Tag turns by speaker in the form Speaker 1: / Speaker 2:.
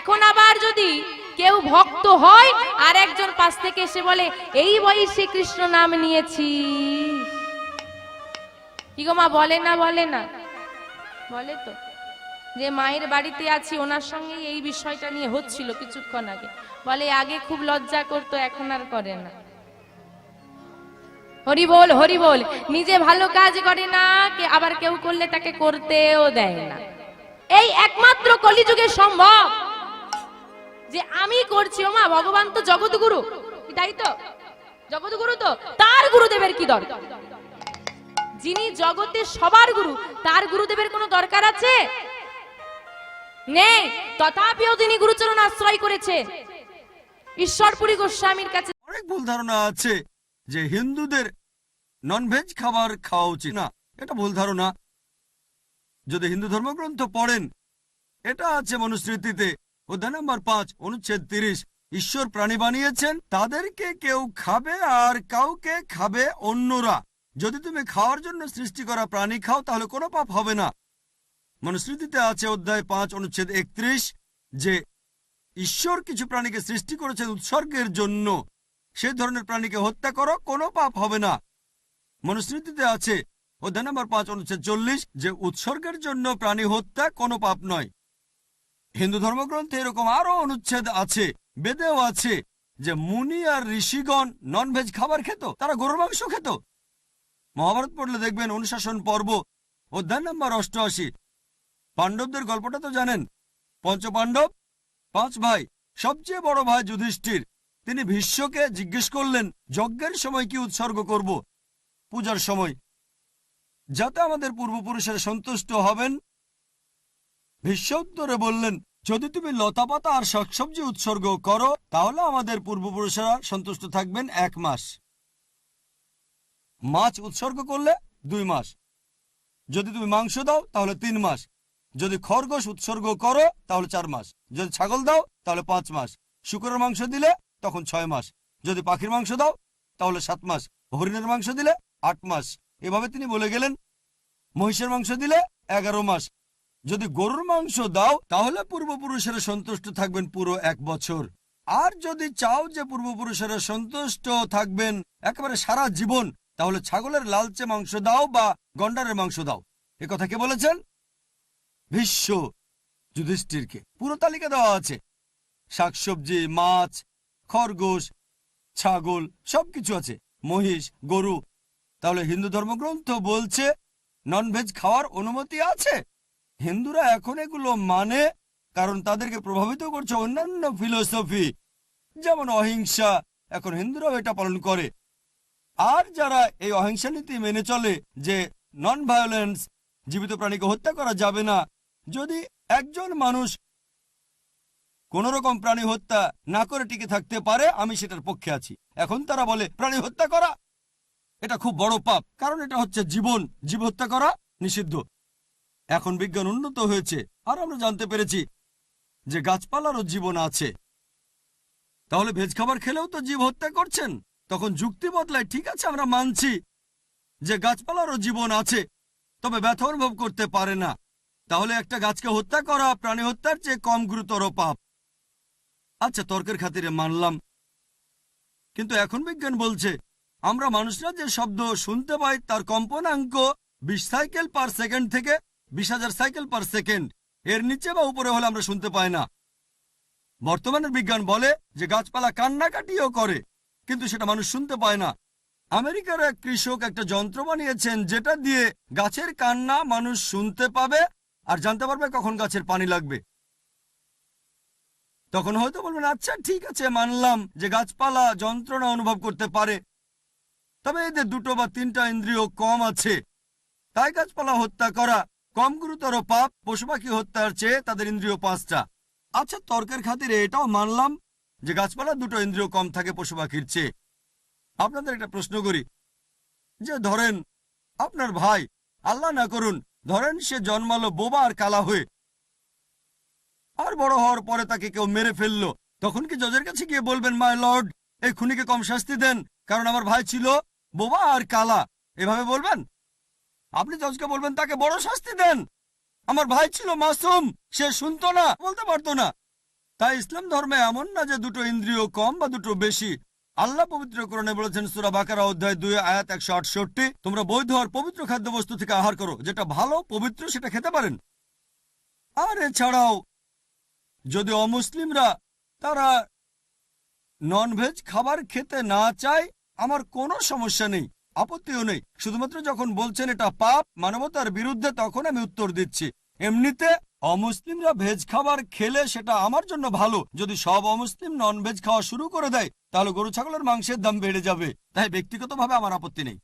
Speaker 1: এখন আবার যদি কেউ ভক্ত হয় আর একজন পাশ থেকে এসে বলে এই বয়সে কৃষ্ণ নাম নিয়েছি, কি গো মা, বলে না বলে না? বলে তো, যে মায়ের বাড়িতে আছি ওনার সঙ্গে এই বিষয়টা নিয়ে হচ্ছিল কিছুক্ষণ আগে, বলে আগে খুব লজ্জা করতো এখন আর করে না। হরি বল হরি বল, নিজে ভালো কাজ করে না, আবার কেউ করলে তাকে করতেও দেয় না। এই একমাত্র কলিযুগে সম্ভব যে আমি করছি। ও মা, ভগবান তো জগৎগুরু, তাই তো? জগৎগুরু তো, তার গুরুদেবের কি দরকার? যিনি জগতের সবার গুরু, তার গুরুদেবের কোনো দরকার আছে? নেই। তথাপিও তিনি গুরুচরণ আশ্রয় করেছে। ঈশ্বরপুরী গোস্বামীর কাছে
Speaker 2: অনেক ভুল ধারণা আছে যে হিন্দুদের ননভেজ খাবার খাওয়া উচিত না, এটা ভুল ধারণা। যদি হিন্দু ধর্মগ্রন্থ পড়েন, এটা আছে মনুস্মৃতিতে অধ্যায় নম্বর 5 অনুচ্ছেদ 30, ঈশ্বর প্রাণী বানিয়েছেন, তাদেরকে কেউ খাবে আর কাউকে খাবে অন্যরা। যদি তুমি খাওয়ার জন্য সৃষ্টি করা প্রাণী খাও তাহলে কোনো পাপ হবে না। মনুস্মৃতিতে আছে অধ্যায় 5 অনুচ্ছেদ 31 যে ঈশ্বর কিছু প্রাণীকে সৃষ্টি করেছেন উৎসর্গের জন্য, সেই ধরনের প্রাণীকে হত্যা করো, কোনো পাপ হবে না। মনুস্মৃতিতে আছে অধ্যায় নম্বর 5 অনুচ্ছেদ 40 যে উৎসর্গের জন্য প্রাণী হত্যা কোনো পাপ নয়। হিন্দু ধর্মগ্রন্থে এরকম আরো অনুচ্ছেদ আছে, বেদেও আছে যে মুনি আর ঋষিগণ ননভেজ খাবার খেত, তারা গরুর মাংস খেত। মহাভারত পড়লে দেখবেন অনুশাসন পর্ব অধ্যায় নম্বর 88, পাণ্ডবদের গল্পটা তো জানেন। পঞ্চপাণ্ডব 5 ভাই, সবচেয়ে বড় ভাই যুধিষ্ঠির, তিনি ভীষ্মকে জিজ্ঞেস করলেন যজ্ঞের সময় কি উৎসর্গ করব, পূজার সময়, যাতে আমাদের পূর্বপুরুষেরা সন্তুষ্ট হবেন। ভীষ্ম উত্তরে বললেন যদি তুমি লতাপাতা আর শাকসবজি উৎসর্গ করো তাহলে আমাদের পূর্বপুরুষেরা সন্তুষ্ট থাকবেন 1 মাস। মাছ উৎসর্গ করলে 2 মাস, যদি তুমি মাংস দাও তাহলে 3 মাস, যদি খরগোশ উৎসর্গ করো তাহলে 4 মাস, যদি ছাগল দাও তাহলে 5 মাস, শুকরের মাংস দিলে তখন 6 মাস, যদি পাখির মাংস দাও তাহলে 7 মাস, হরিণের মাংস দিলে 8 মাস। এভাবে তিনি বলে গেলেন মহিষের মাংস দিলে 11 মাস, যদি গরুর মাংস দাও তাহলে পূর্বপুরুষেরা সন্তুষ্ট থাকবেন পুরো 1 বছর। আর যদি চাও যে পূর্বপুরুষেরা সন্তুষ্ট থাকবেন একেবারে সারা জীবন তাহলে ছাগলের লালচে মাংস দাও বা গন্ডারের মাংস দাও। এ কথা কে বলেছেন? ভীষ্ম যুধিষ্ঠিরকে। পুরো তালিকা দেওয়া আছে, শাকসবজি, মাছ, খরগোশ, ছাগল, সবকিছু আছে, মহিষ, গরু। তাহলে হিন্দু ধর্মগ্রন্থ বলছে ননভেজ খাওয়ার অনুমতি আছে। হিন্দুরা এখন এগুলো মানে কারণ তাদেরকে প্রভাবিত করছে অন্যান্য ফিলোসফি, যেমন অহিংসা। এখন হিন্দুরাও এটা পালন করে। আর যারা এই অহিংসা নীতি মেনে চলে যে নন ভায়োলেন্স, জীবিত প্রাণীকে হত্যা করা যাবে না, যদি একজন মানুষ কোন রকম প্রাণী হত্যা না করে টিকে থাকতে পারে আমি সেটার পক্ষে আছি। এখন তারা বলে প্রাণী হত্যা করা এটা খুব বড় পাপ, কারণ এটা হচ্ছে জীবন, জীব হত্যা করা নিষিদ্ধ। এখন বিজ্ঞান উন্নত হয়েছে আর আমরা জানতে পেরেছি যে গাছপালারও জীবন আছে। তাহলে ভেজ খাবার খেলেও তো জীব হত্যা করছেন। তখন যুক্তি বদলায়, ঠিক আছে আমরা মানছি যে গাছপালারও জীবন আছে, তবে ব্যথা অনুভব করতে পারে না। তাহলে একটা গাছকে হত্যা করা প্রাণী হত্যার চেয়ে কম গুরুতর পাপ। আচ্ছা, তর্কের খাতিরে মানলাম, কিন্তু এখন বিজ্ঞান বলছে আমরা মানুষরা যে শব্দ শুনতে পাই তার কম্পনাঙ্ক 20 সাইকেল পার সেকেন্ড থেকে 20,000 সাইকেল পার সেকেন্ড, এর নিচে বা উপরে হলে আমরা শুনতে পাই না। বর্তমানের বিজ্ঞান বলে যে গাছপালা কান্নাকাটিও করে, কিন্তু সেটা মানুষ শুনতে পায় না। আমেরিকার এক কৃষক একটা যন্ত্র বানিয়েছেন যেটা দিয়ে গাছের কান্না মানুষ শুনতে পাবে আর জানতে পারবে কখন গাছের পানি লাগবে। তখন হয়তো বলবেন আচ্ছা ঠিক আছে, মানলাম যে গাছপালা যন্ত্রণা অনুভব করতে পারে, তবে এদের 2 বা 3টা ইন্দ্রিয় কম আছে, তাই গাছপালা হত্যা করা কম গুরুতর পাপ পশু পাখি হত্যার চেয়ে তাদের ইন্দ্রিয় 5টা। আচ্ছা, তর্কের খাতিরে এটাও মানলাম যে গাছপালা 2টো ইন্দ্রিয় কম থাকে পশু পাখির চেয়ে। আপনাদের একটা প্রশ্ন করি, যে ধরেন আপনার ভাই, আল্লাহ না করুন, ধরেন সে জন্মালো বোবা আর কালা হয়ে, আর বড় হওয়ার পরে তাকে কেউ মেরে ফেললো, তখন কি জজের কাছে গিয়ে বলবেন মাই লর্ড এই খুনিকে কম শাস্তি দেন কারণ আমার ভাই ছিল বোবা আর কালা? এভাবে বলবেন? আপনি জজকে বলবেন তাকে বড় শাস্তি দেন, আমার ভাই ছিল মাসুম, সে শুনতো না, বলতে পারতো না। তাই ইসলাম ধর্মে এমন না যে দুটো ইন্দ্রিয় কম বা দুটো বেশি। আল্লাহ পবিত্র কোরআনে বলেছেন সূরা বাকারা অধ্যায় 2 আয়াত 168, তোমরা বৈধ আর পবিত্র খাদ্যবস্তু থেকে আহার করো, যেটা ভালো পবিত্র সেটা খেতে পারেন। আর এছাড়াও যদি অমুসলিমরা তারা ননভেজ খাবার খেতে না চায়, আমার কোনো সমস্যা নেই, আপত্তিও নেই। শুধুমাত্র যখন বলছেন এটা পাপ, মানবতার বিরুদ্ধে, তখন আমি উত্তর দিচ্ছি। এমনিতে অমুসলিমরা ভেজ খাবার খেলে সেটা আমার জন্য ভালো। যদি সব অমুসলিম ননভেজ খাওয়া শুরু করে দেয় তাহলে গরু ছাগলের মাংসের দাম বেড়ে যাবে। তাই ব্যক্তিগতভাবে আমার আপত্তি নেই।